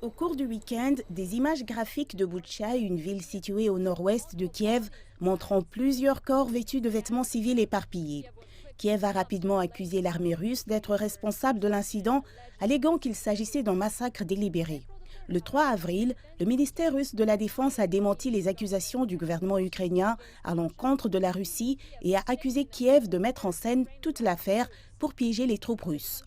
Au cours du week-end, des images graphiques de Boutcha, une ville située au nord-ouest de Kiev, montrant plusieurs corps vêtus de vêtements civils éparpillés. Kiev a rapidement accusé l'armée russe d'être responsable de l'incident, alléguant qu'il s'agissait d'un massacre délibéré. Le 3 avril, le ministère russe de la Défense a démenti les accusations du gouvernement ukrainien à l'encontre de la Russie et a accusé Kiev de mettre en scène toute l'affaire pour piéger les troupes russes.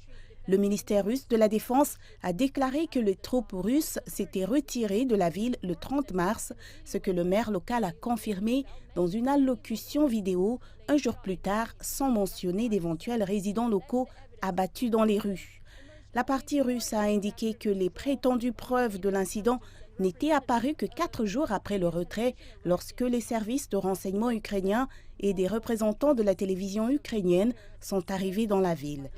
Le ministère russe de la Défense a déclaré que les troupes russes s'étaient retirées de la ville le 30 mars, ce que le maire local a confirmé dans une allocution vidéo un jour plus tard, sans mentionner d'éventuels résidents locaux abattus dans les rues. La partie russe a indiqué que les prétendues preuves de l'incident n'étaient apparues que 4 jours après le retrait, lorsque les services de renseignement ukrainiens et des représentants de la télévision ukrainienne sont arrivés dans la ville.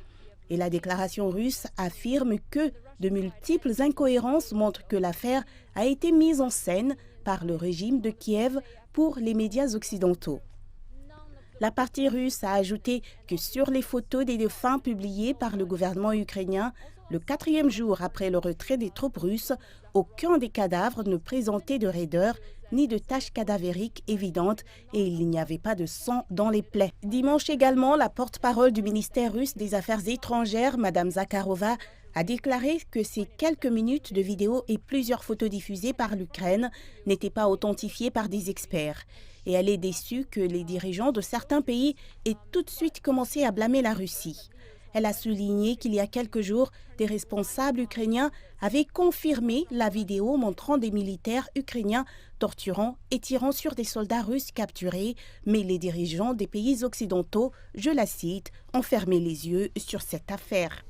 Et la déclaration russe affirme que de multiples incohérences montrent que l'affaire a été mise en scène par le régime de Kiev pour les médias occidentaux. La partie russe a ajouté que sur les photos des défunts publiées par le gouvernement ukrainien, le 4e jour après le retrait des troupes russes, aucun des cadavres ne présentait de raideur ni de taches cadavériques évidentes et il n'y avait pas de sang dans les plaies. Dimanche également, la porte-parole du ministère russe des Affaires étrangères, Mme Zakharova, a déclaré que ces quelques minutes de vidéos et plusieurs photos diffusées par l'Ukraine n'étaient pas authentifiées par des experts. Et elle est déçue que les dirigeants de certains pays aient tout de suite commencé à blâmer la Russie. Elle a souligné qu'il y a quelques jours, des responsables ukrainiens avaient confirmé la vidéo montrant des militaires ukrainiens torturant et tirant sur des soldats russes capturés, mais les dirigeants des pays occidentaux, je la cite, ont fermé les yeux sur cette affaire.